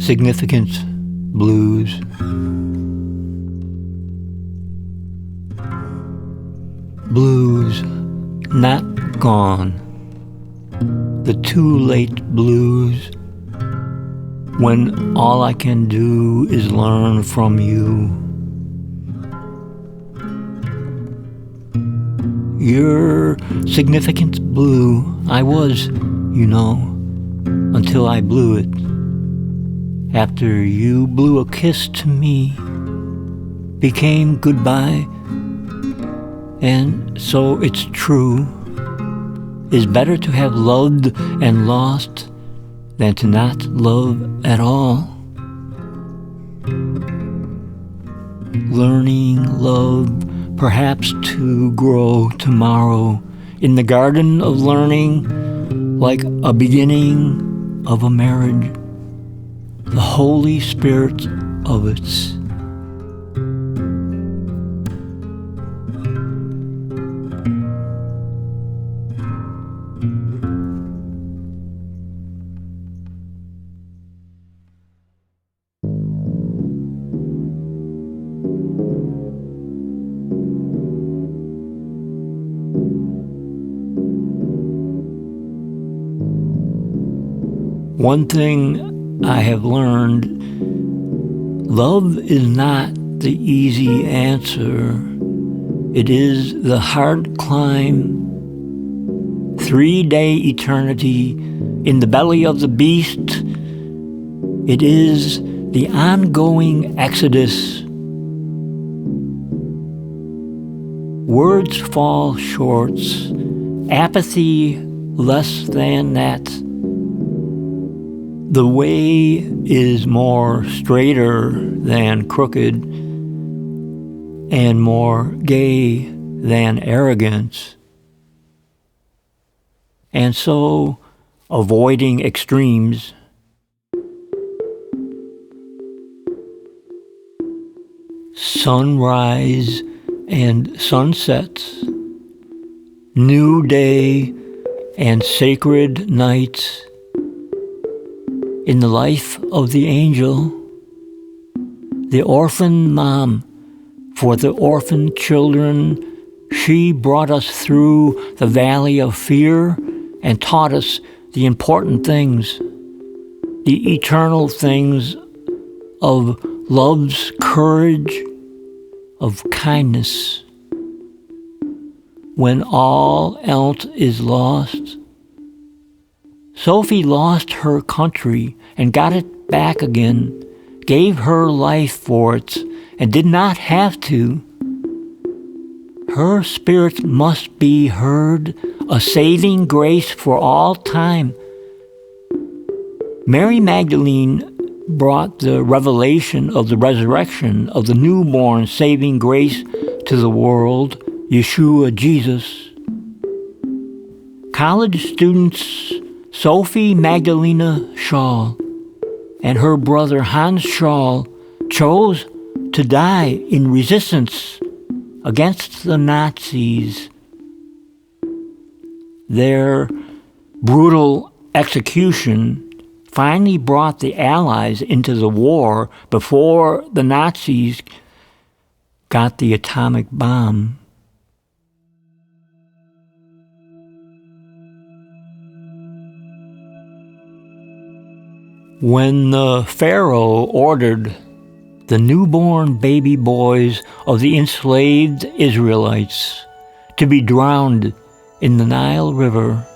Significance blues. Blues not gone. The too late blues, when all I can do is learn from you. Your significance blue, I was, until I blew it. After you blew a kiss to me, became goodbye. And so it's true, it's better to have loved and lost than to not love at all. Learning love, perhaps to grow tomorrow in the garden of learning, like a beginning of a marriage, the Holy Spirit of it. One thing I have learned, love is not the easy answer. It is the hard climb. 3-day eternity in the belly of the beast. It is the ongoing exodus. Words fall short. Apathy less than that. The way is more straighter than crooked, and more gay than arrogance. And so, avoiding extremes. Sunrise and sunsets, new day and sacred nights. In the life of the angel, the orphan mom, for the orphan children, she brought us through the valley of fear and taught us the important things, the eternal things of love's courage, of kindness. When all else is lost, Sophie lost her country and got it back again, gave her life for it, and did not have to. Her spirit must be heard, a saving grace for all time. Mary Magdalene brought the revelation of the resurrection of the newborn saving grace to the world, Yeshua Jesus. College students Sophie Magdalena Scholl and her brother Hans Scholl chose to die in resistance against the Nazis. Their brutal execution finally brought the Allies into the war before the Nazis got the atomic bomb. When the Pharaoh ordered the newborn baby boys of the enslaved Israelites to be drowned in the Nile River,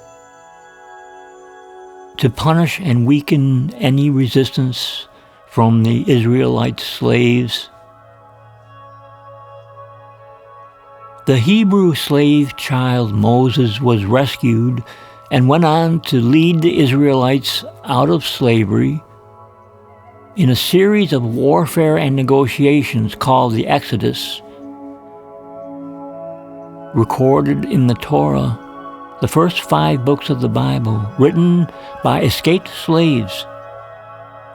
to punish and weaken any resistance from the Israelite slaves, the Hebrew slave child Moses was rescued and went on to lead the Israelites out of slavery in a series of warfare and negotiations called the Exodus, recorded in the Torah, the first 5 books of the Bible, written by escaped slaves,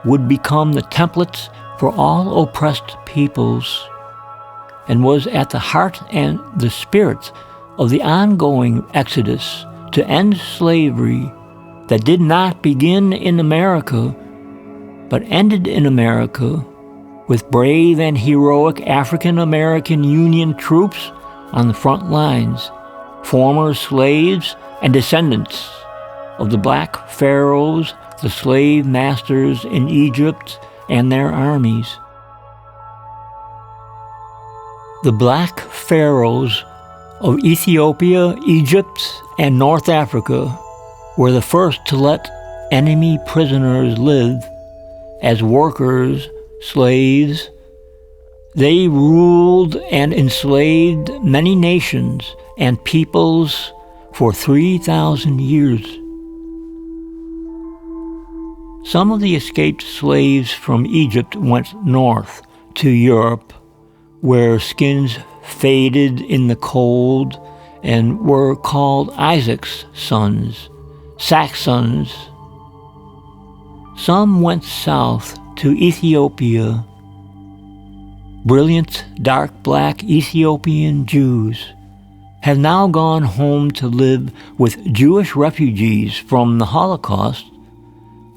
would become the templates for all oppressed peoples, and was at the heart and the spirit of the ongoing Exodus to end slavery, that did not begin in America, but ended in America with brave and heroic African American Union troops on the front lines, former slaves and descendants of the black pharaohs, the slave masters in Egypt and their armies. The black pharaohs of Ethiopia, Egypt, and North Africa were the first to let enemy prisoners live as workers, slaves. They ruled and enslaved many nations and peoples for 3,000 years. Some of the escaped slaves from Egypt went north to Europe, where skins faded in the cold and were called Isaac's sons, Saxons. Some went south to Ethiopia. Brilliant, dark black Ethiopian Jews have now gone home to live with Jewish refugees from the Holocaust,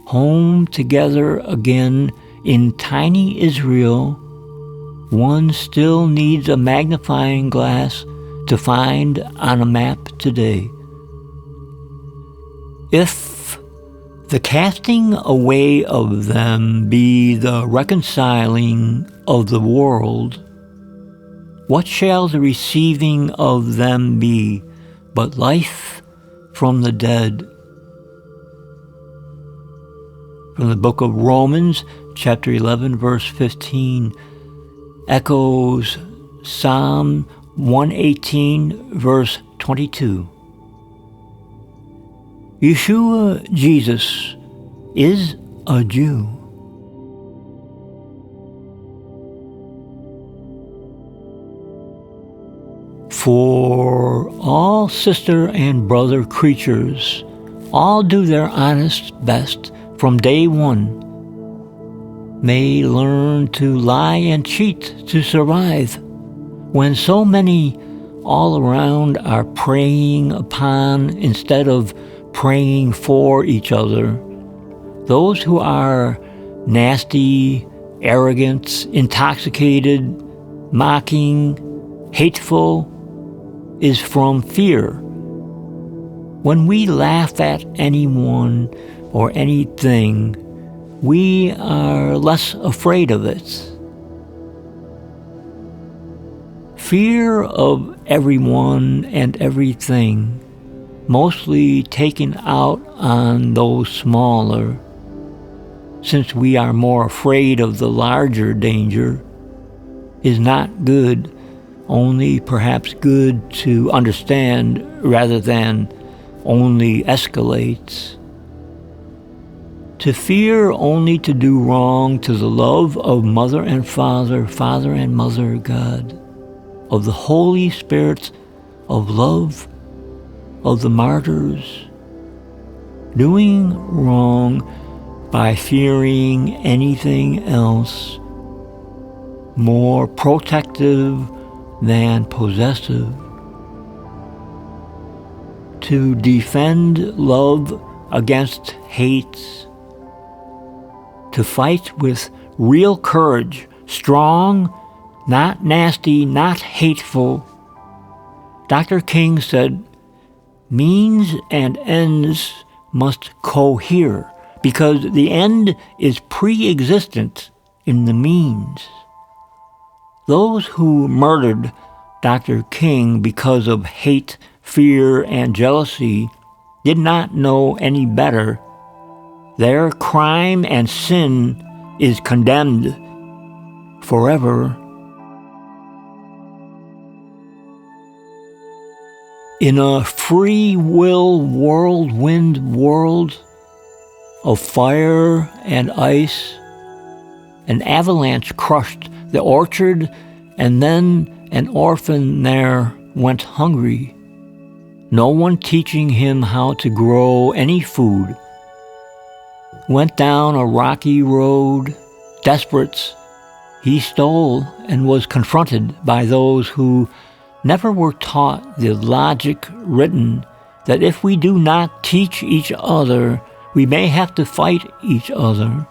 home together again in tiny Israel. One still needs a magnifying glass to find on a map today. If the casting away of them be the reconciling of the world, what shall the receiving of them be but life from the dead? From the book of Romans, chapter 11, verse 15, echoes Psalm 118, verse 22. Yeshua, Jesus, is a Jew. For all sister and brother creatures, all do their honest best from day one, may learn to lie and cheat to survive, when so many all around are preying upon instead of praying for each other. Those who are nasty, arrogant, intoxicated, mocking, hateful, is from fear. When we laugh at anyone or anything, we are less afraid of it. Fear of everyone and everything, mostly taken out on those smaller, since we are more afraid of the larger danger, is not good, only perhaps good to understand rather than only escalates. To fear only to do wrong to the love of mother and father, father and mother God, of the Holy Spirit of love, of the martyrs, doing wrong by fearing anything else, more protective than possessive. To defend love against hate, to fight with real courage, strong, not nasty, not hateful. Dr. King said, means and ends must cohere, because the end is pre-existent in the means. Those who murdered Dr. King because of hate, fear, and jealousy did not know any better. Their crime and sin is condemned forever. In a free will whirlwind world of fire and ice, an avalanche crushed the orchard, and then an orphan there went hungry. No one teaching him how to grow any food. Went down a rocky road, desperate. He stole and was confronted by those who never were taught the logic written that if we do not teach each other, we may have to fight each other.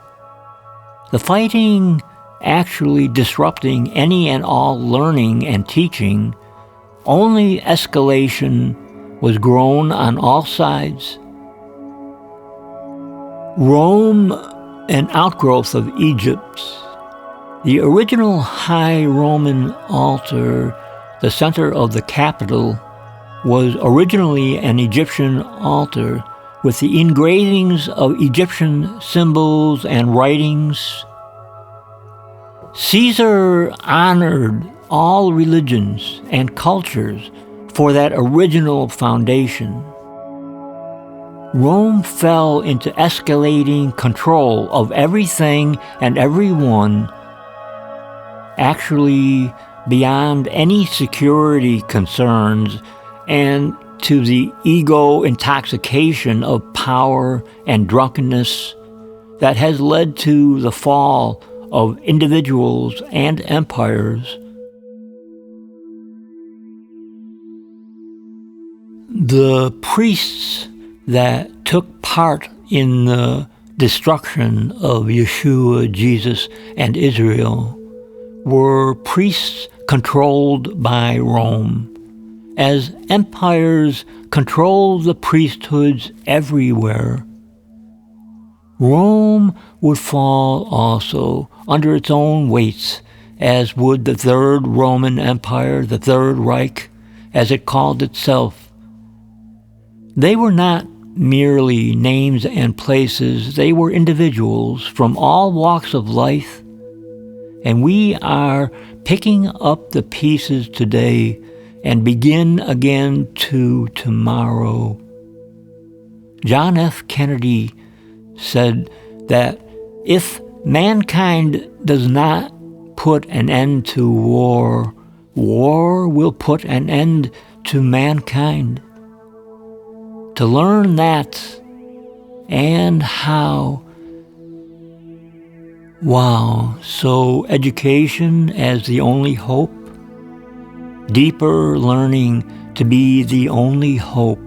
The fighting actually disrupting any and all learning and teaching, only escalation was grown on all sides. Rome, an outgrowth of Egypt, the original high Roman altar, the center of the capital, was originally an Egyptian altar with the engravings of Egyptian symbols and writings. Caesar honored all religions and cultures for that original foundation. Rome fell into escalating control of everything and everyone, actually beyond any security concerns, and to the ego intoxication of power and drunkenness that has led to the fall of individuals and empires. The priests that took part in the destruction of Yeshua, Jesus, and Israel were priests controlled by Rome, as empires controlled the priesthoods everywhere. Rome would fall also under its own weights, as would the Third Roman Empire, the Third Reich, as it called itself. They were not merely names and places, they were individuals from all walks of life, and we are picking up the pieces today and begin again tomorrow. John F. Kennedy said that if mankind does not put an end to war, war will put an end to mankind. To learn that and how. Wow, so education as the only hope, deeper learning to be the only hope,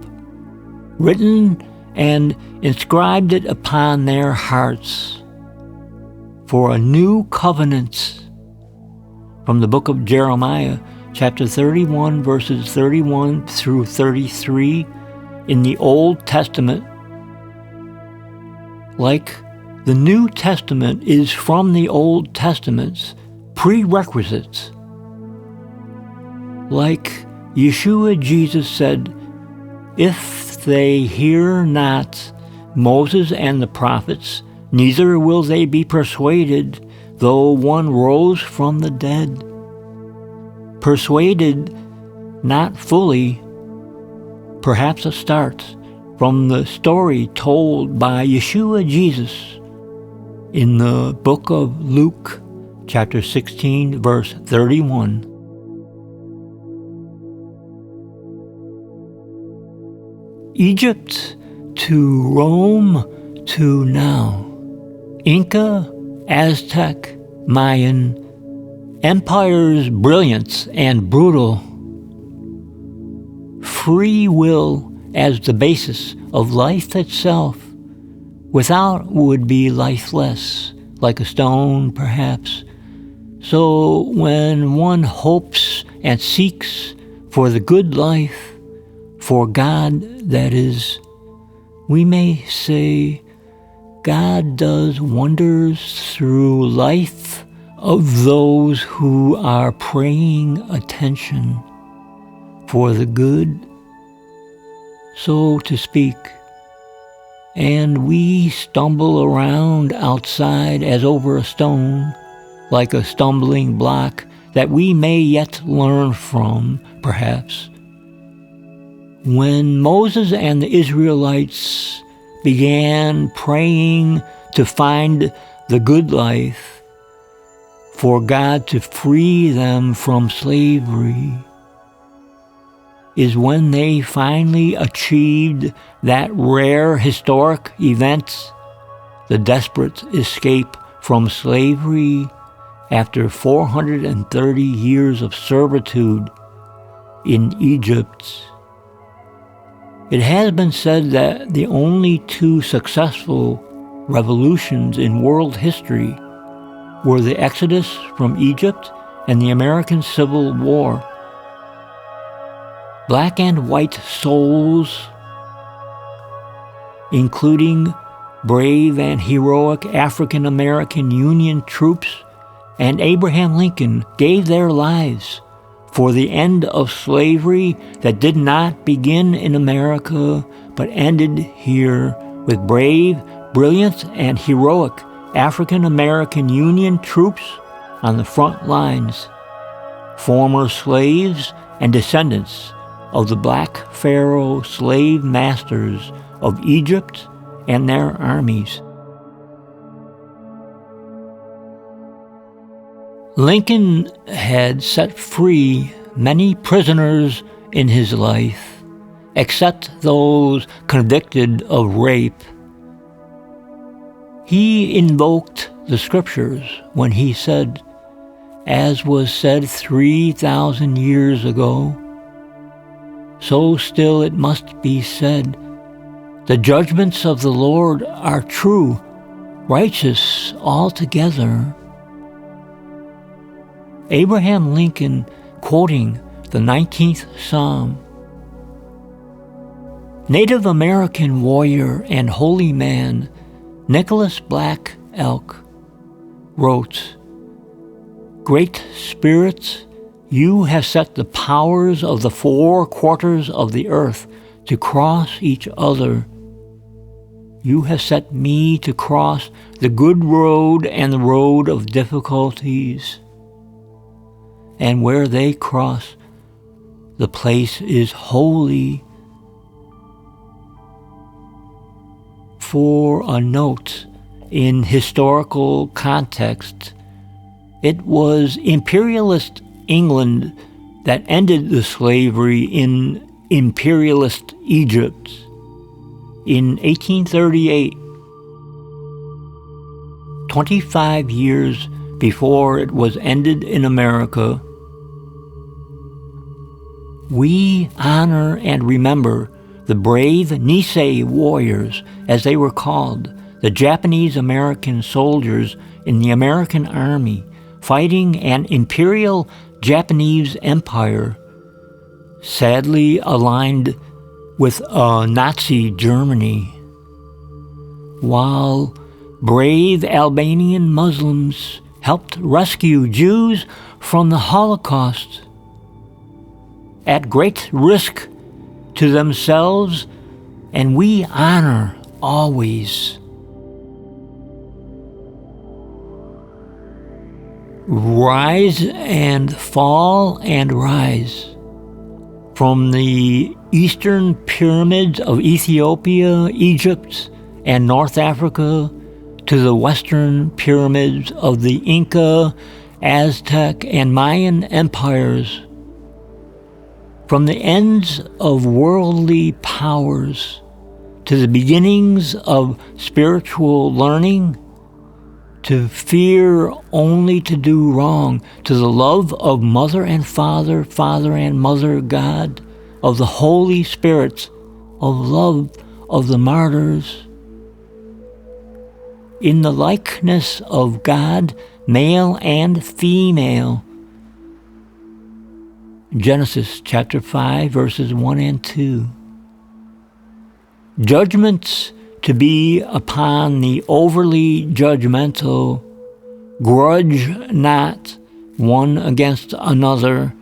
written and inscribed it upon their hearts for a new covenant. From the book of Jeremiah, chapter 31, verses 31 through 33, in the Old Testament, like the New Testament is from the Old Testament's prerequisites. Like Yeshua Jesus said, if they hear not Moses and the prophets, neither will they be persuaded, though one rose from the dead. Persuaded, not fully, perhaps a start from the story told by Yeshua Jesus in the book of Luke, chapter 16, verse 31. Egypt to Rome to now. Inca, Aztec, Mayan, empires brilliant and brutal. Free will as the basis of life itself, without would be lifeless, like a stone perhaps. So when one hopes and seeks for the good life, for God that is, we may say God does wonders through life of those who are paying attention for the good, so to speak. And we stumble around outside as over a stone, like a stumbling block that we may yet learn from, perhaps. When Moses and the Israelites began praying to find the good life, for God to free them from slavery, is when they finally achieved that rare historic event, the desperate escape from slavery after 430 years of servitude in Egypt. It has been said that the only two successful revolutions in world history were the Exodus from Egypt and the American Civil War. Black and white souls, including brave and heroic African American Union troops and Abraham Lincoln, gave their lives for the end of slavery that did not begin in America but ended here with brave, brilliant, and heroic African American Union troops on the front lines, former slaves and descendants of the black Pharaoh slave masters of Egypt and their armies. Lincoln had set free many prisoners in his life, except those convicted of rape. He invoked the scriptures when he said, "As was said 3,000 years ago, so still it must be said, the judgments of the Lord are true, righteous altogether." Abraham Lincoln, quoting the 19th Psalm. Native American warrior and holy man Nicholas Black Elk wrote, "Great Spirit, you have set the powers of the four quarters of the earth to cross each other. You have set me to cross the good road and the road of difficulties. And where they cross, the place is holy." For a note in historical context, it was imperialist England that ended the slavery in imperialist Egypt in 1838, 25 years before it was ended in America. We honor and remember the brave Nisei warriors, as they were called, the Japanese-American soldiers in the American Army, fighting an imperial Japanese empire, sadly aligned with Nazi Germany, while brave Albanian Muslims helped rescue Jews from the Holocaust at great risk to themselves, and we honor always. Rise and fall and rise. From the eastern pyramids of Ethiopia, Egypt, and North Africa to the western pyramids of the Inca, Aztec, and Mayan empires, from the ends of worldly powers to the beginnings of spiritual learning, to fear only to do wrong, to the love of Mother and Father, Father and Mother God, of the Holy Spirits, of love of the martyrs. In the likeness of God, male and female. Genesis chapter 5, verses 1 and 2. Judgments to be upon the overly judgmental. Grudge not one against another,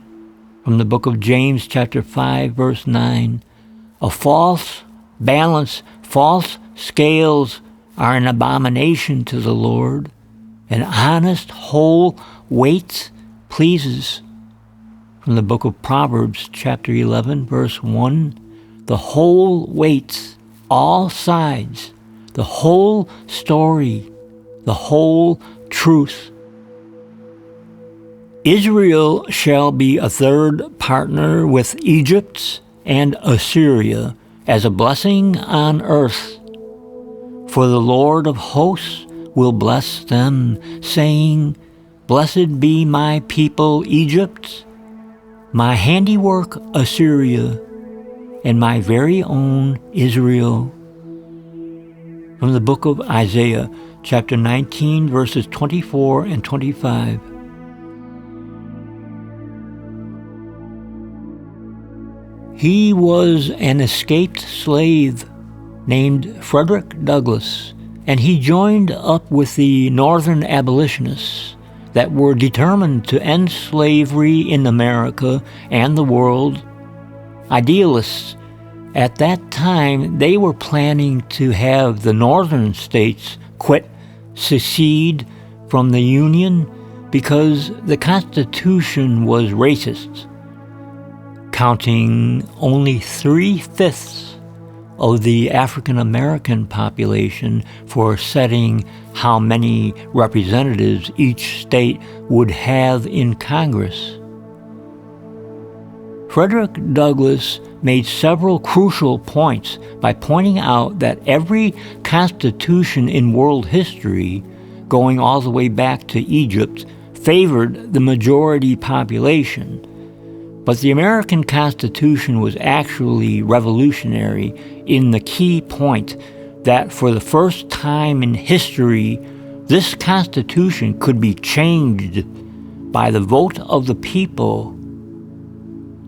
from the book of James chapter 5, verse 9. A false balance, false scales are an abomination to the Lord. An honest whole weight pleases, from the book of Proverbs chapter 11, verse 1. The whole weight, all sides, the whole story, the whole truth. Israel shall be a third partner with Egypt and Assyria as a blessing on earth. For the Lord of hosts will bless them, saying, Blessed be my people Egypt, my handiwork Assyria, and my very own Israel. From the book of Isaiah, chapter 19, verses 24 and 25. He was an escaped slave named Frederick Douglass, and he joined up with the Northern abolitionists that were determined to end slavery in America and the world. Idealists. At that time, they were planning to have the northern states secede from the Union because the Constitution was racist, counting only 3/5 of the African American population for setting how many representatives each state would have in Congress. Frederick Douglass made several crucial points by pointing out that every constitution in world history, going all the way back to Egypt, favored the majority population. But the American Constitution was actually revolutionary in the key point that for the first time in history, this Constitution could be changed by the vote of the people.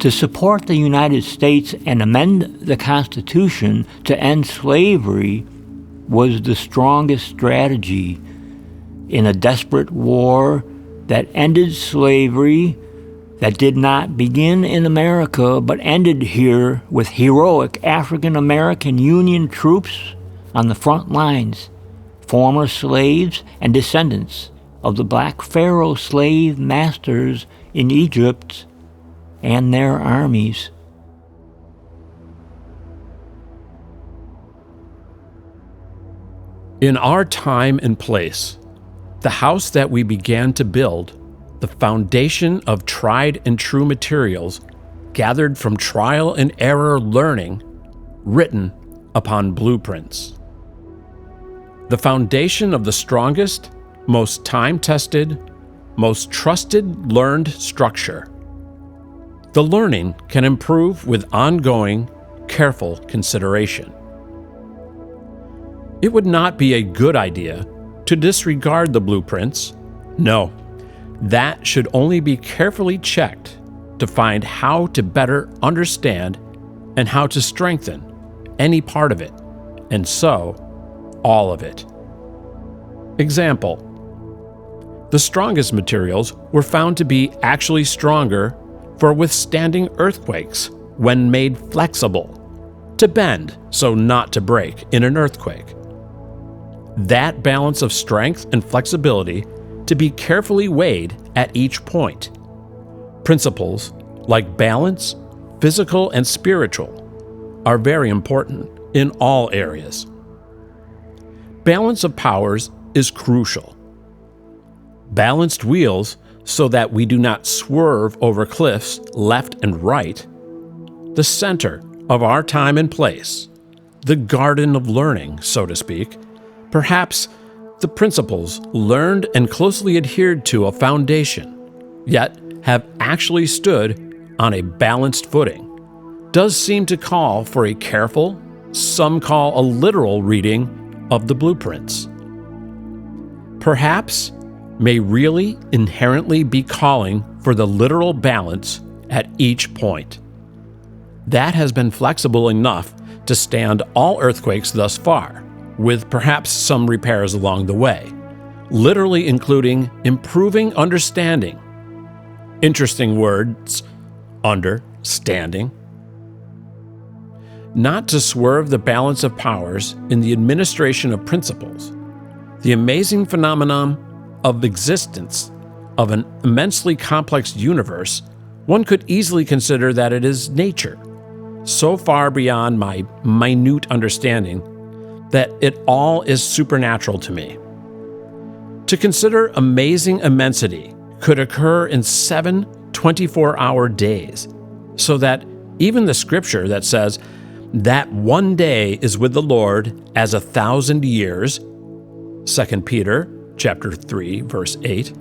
To support the United States and amend the Constitution to end slavery was the strongest strategy in a desperate war that ended slavery, that did not begin in America but ended here with heroic African American Union troops on the front lines, former slaves and descendants of the black Pharaoh slave masters in Egypt and their armies. In our time and place, the house that we began to build, the foundation of tried and true materials gathered from trial and error learning, written upon blueprints. The foundation of the strongest, most time-tested, most trusted learned structure. The learning can improve with ongoing, careful consideration. It would not be a good idea to disregard the blueprints. No, that should only be carefully checked to find how to better understand and how to strengthen any part of it, and so all of it. Example: the strongest materials were found to be actually stronger for withstanding earthquakes when made flexible, to bend so not to break in an earthquake. That balance of strength and flexibility to be carefully weighed at each point. Principles like balance, physical and spiritual, are very important in all areas. Balance of powers is crucial. Balanced wheels so that we do not swerve over cliffs left and right, the center of our time and place, the garden of learning, so to speak, perhaps the principles learned and closely adhered to a foundation, yet have actually stood on a balanced footing, does seem to call for a careful, some call a literal reading of the blueprints. Perhaps may really inherently be calling for the literal balance at each point. That has been flexible enough to stand all earthquakes thus far, with perhaps some repairs along the way, literally including improving understanding. Interesting words, understanding. Not to swerve the balance of powers in the administration of principles, the amazing phenomenon of existence of an immensely complex universe, one could easily consider that it is nature, so far beyond my minute understanding that it all is supernatural to me. To consider amazing immensity could occur in 7 24-hour days, so that even the scripture that says that one day is with the Lord as 1,000 years, 2 Peter chapter 3, verse 8,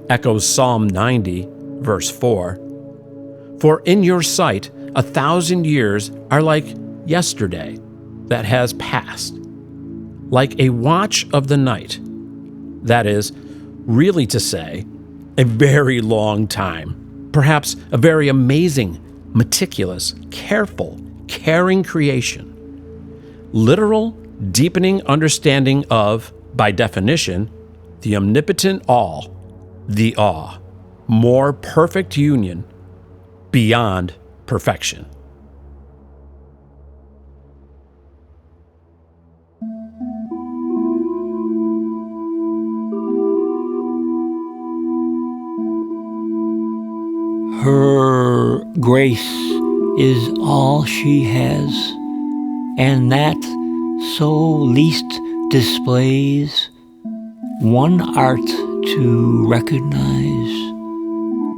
echoes Psalm 90, verse 4, "For in your sight 1,000 years are like yesterday that has passed, like a watch of the night. That is, really to say, a very long time, perhaps a very amazing, meticulous, careful, caring creation. Literal, deepening understanding of, by definition, the omnipotent all, the awe, more perfect union, beyond perfection. Her grace is all she has, and that so least displays one art to recognize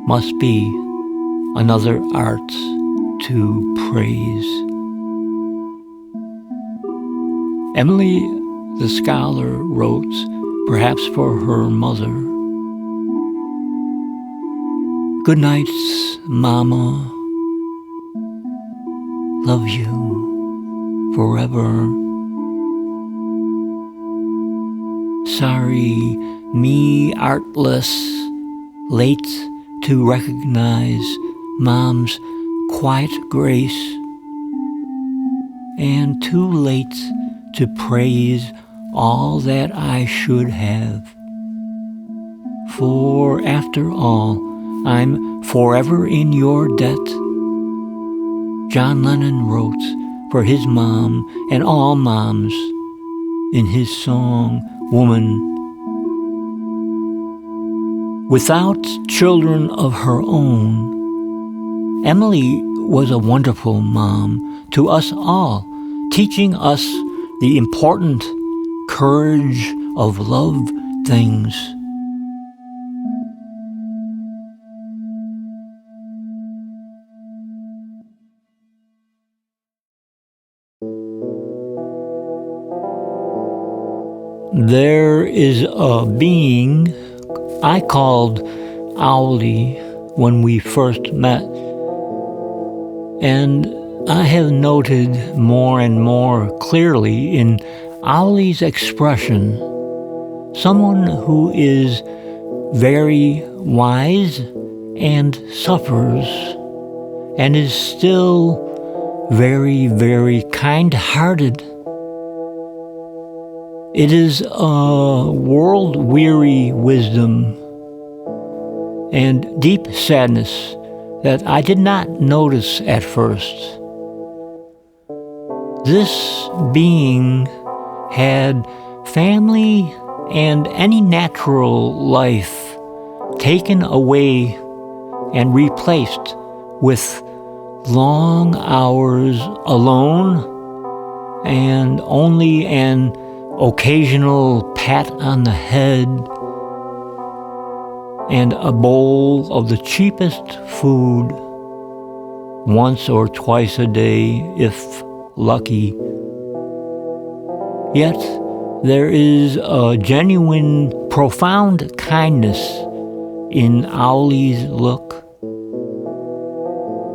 must be another art to praise. Emily the scholar wrote, perhaps for her mother, "Good nights, Mama. Love you forever. Sorry, me artless, late to recognize Mom's quiet grace, and too late to praise all that I should have. For after all, I'm forever in your debt." John Lennon wrote for his mom and all moms in his song, Woman. Without children of her own, Emily was a wonderful mom to us all, teaching us the important courage of love things. There is a being I called Owlie when we first met, and I have noted more and more clearly in Owlie's expression someone who is very wise and suffers, and is still very, very kind-hearted. It is a world-weary wisdom and deep sadness that I did not notice at first. This being had family and any natural life taken away and replaced with long hours alone and only an occasional pat on the head and a bowl of the cheapest food once or twice a day if lucky. Yet there is a genuine, profound kindness in Owlie's look.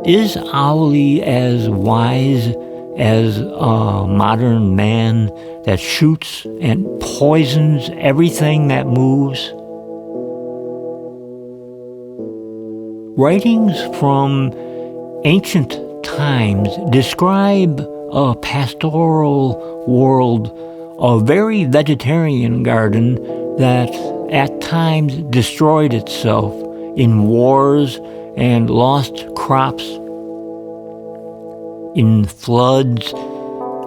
Is Owlie as wise as a modern man that shoots and poisons everything that moves? Writings from ancient times describe a pastoral world, a very vegetarian garden that at times destroyed itself in wars and lost crops, in floods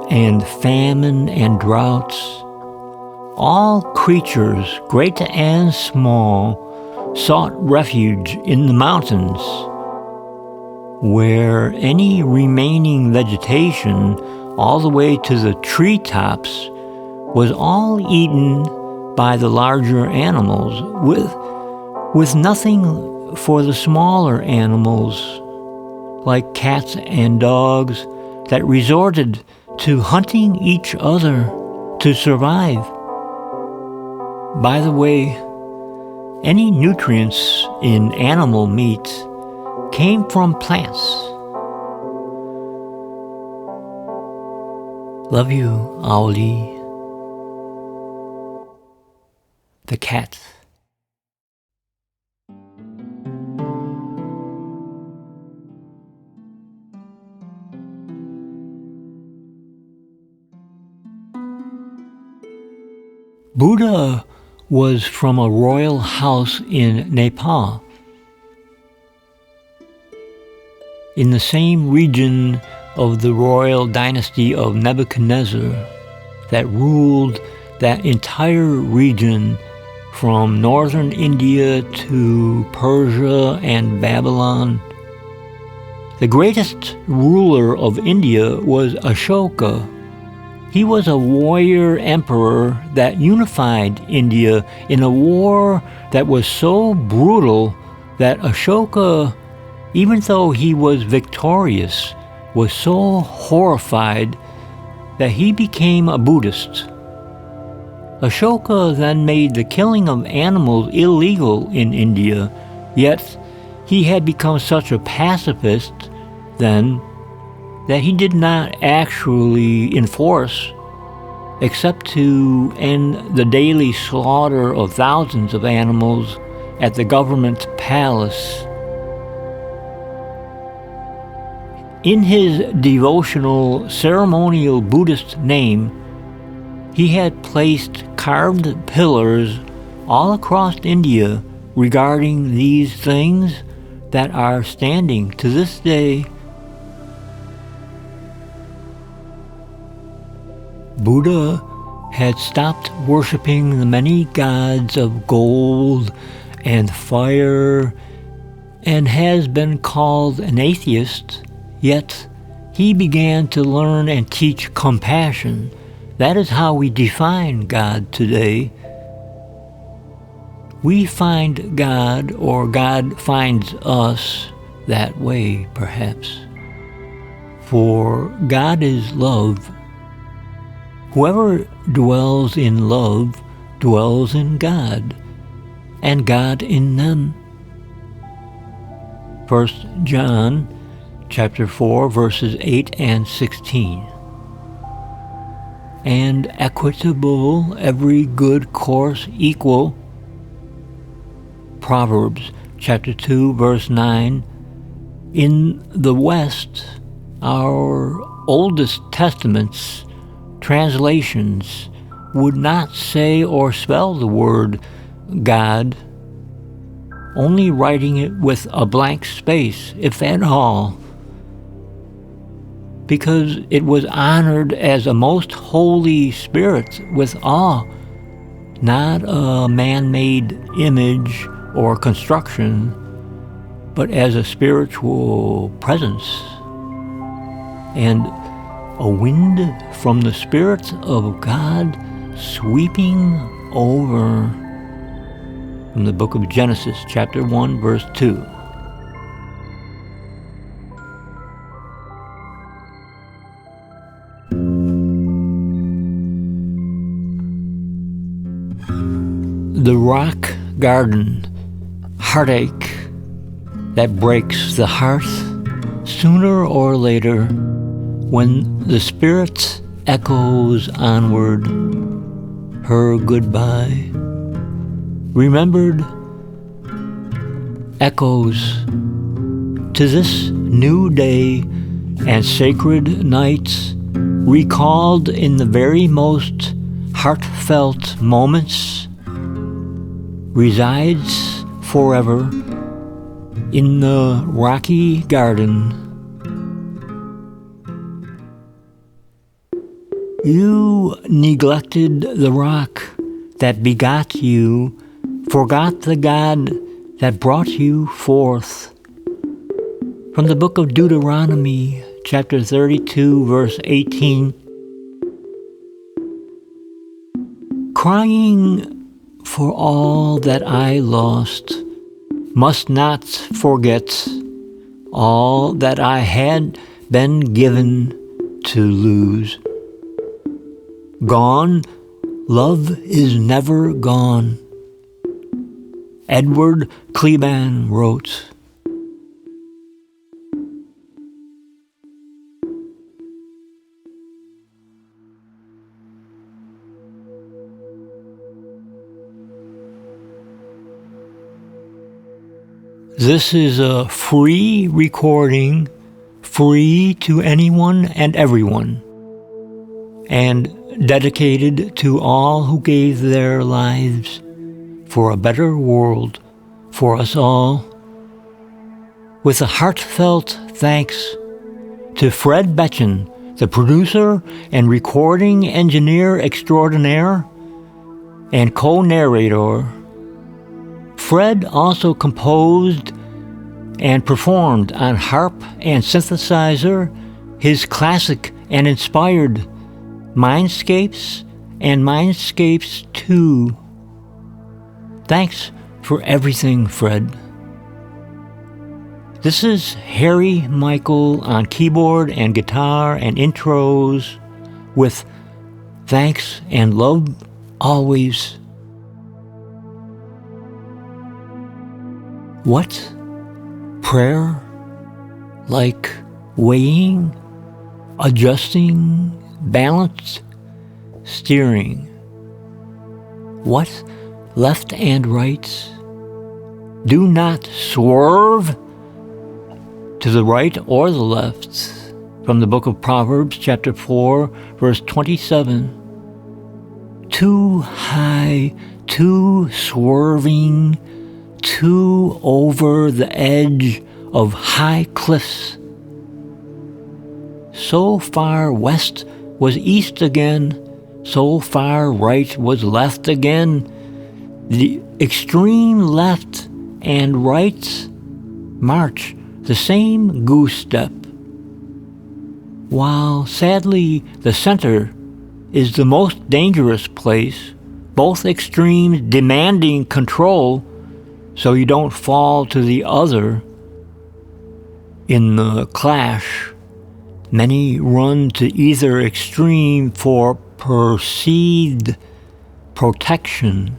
and famine and droughts. All creatures, great and small, sought refuge in the mountains, where any remaining vegetation, all the way to the treetops, was all eaten by the larger animals, with nothing for the smaller animals, like cats and dogs, that resorted to hunting each other to survive. By the way, any nutrients in animal meat came from plants, Love you, Auli. The cat. Buddha was from a royal house in Nepal. In the same region of the royal dynasty of Nebuchadnezzar that ruled that entire region from northern India to Persia and Babylon. The greatest ruler of India was Ashoka. He was a warrior emperor that unified India in a war that was so brutal that Ashoka, even though he was victorious, was so horrified that he became a Buddhist. Ashoka then made the killing of animals illegal in India, yet he had become such a pacifist then that he did not actually enforce, except to end the daily slaughter of thousands of animals at the government palace. In his devotional ceremonial Buddhist name, he had placed carved pillars all across India regarding these things that are standing to this day. Buddha had stopped worshiping the many gods of gold and fire and has been called an atheist, yet he began to learn and teach compassion. That is how we define God today. We find God, or God finds us, that way perhaps. For God is love. Whoever dwells in love dwells in God, and God in them. 1 John chapter 4, verses 8 and 16. And equitable, every good course equal. Proverbs chapter 2, verse 9. In the West, our oldest testaments, translations, would not say or spell the word God, only writing it with a blank space, if at all, because it was honored as a most holy spirit with awe, not a man-made image or construction, but as a spiritual presence. And a wind from the Spirit of God sweeping over, from the book of Genesis, chapter 1, verse 2. The rock garden, heartache that breaks the heart sooner or later when the spirit echoes onward her goodbye. Remembered echoes to this new day and sacred nights, recalled in the very most heartfelt moments, resides forever in the rocky garden. You neglected the rock that begot you, forgot the God that brought you forth. From the book of Deuteronomy, chapter 32, verse 18. Crying for all that I lost, must not forget all that I had been given to lose. Gone, love is never gone. Edward Cleban wrote. This is a free recording, free to anyone and everyone, and dedicated to all who gave their lives for a better world for us all. With a heartfelt thanks to Fred Betchen, the producer and recording engineer extraordinaire and co-narrator. Fred also composed and performed on harp and synthesizer his classic and inspired Mindscapes and Mindscapes 2. Thanks for everything, Fred. This is Harry Michael on keyboard and guitar and intros with thanks and love always. What? Prayer? Like weighing, adjusting, balance, steering. What? Left and right? Do not swerve to the right or the left. From the book of Proverbs, chapter 4, verse 27. Too high, too swerving, too over the edge of high cliffs. So far west was east again, so far right was left again. The extreme left and right march the same goose step, while sadly the center is the most dangerous place, both extremes demanding control so you don't fall to the other in the clash. Many run to either extreme for perceived protection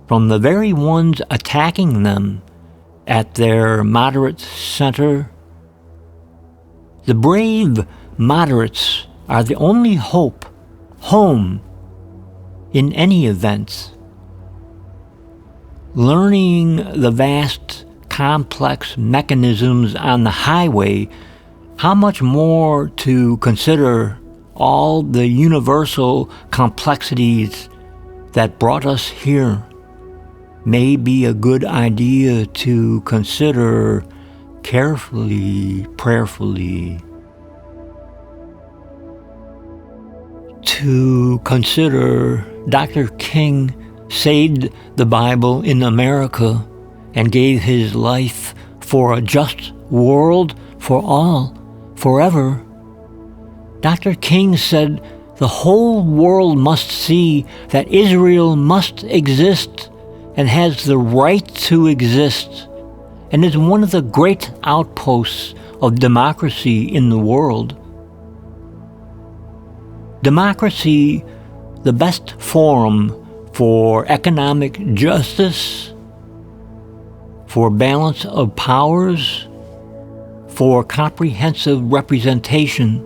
from the very ones attacking them at their moderate center. The brave moderates are the only hope, home, in any event. Learning the vast, complex mechanisms on the highway, how much more to consider all the universal complexities that brought us here may be a good idea to consider carefully, prayerfully. To consider Dr. King saved the Bible in America and gave his life for a just world for all, forever. Dr. King said the whole world must see that Israel must exist and has the right to exist, and is one of the great outposts of democracy in the world. Democracy, the best forum for economic justice, for balance of powers, for comprehensive representation,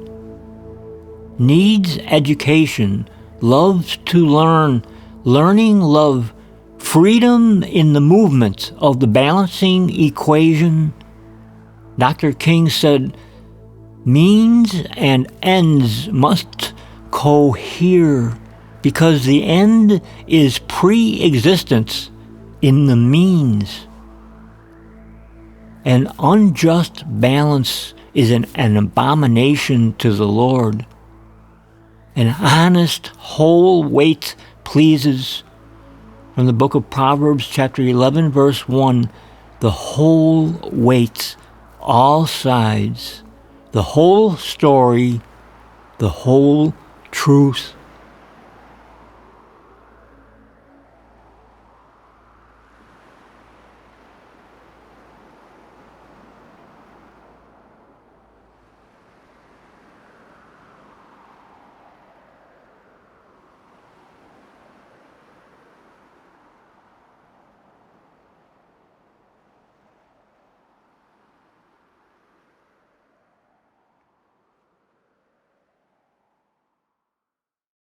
needs education, loves to learn, learning love, freedom in the movement of the balancing equation. Dr. King said, means and ends must cohere, because the end is pre-existence in the means. An unjust balance is an abomination to the Lord. An honest whole weight pleases. From the book of Proverbs, chapter 11, verse 1, the whole weight, all sides, the whole story, the whole truth.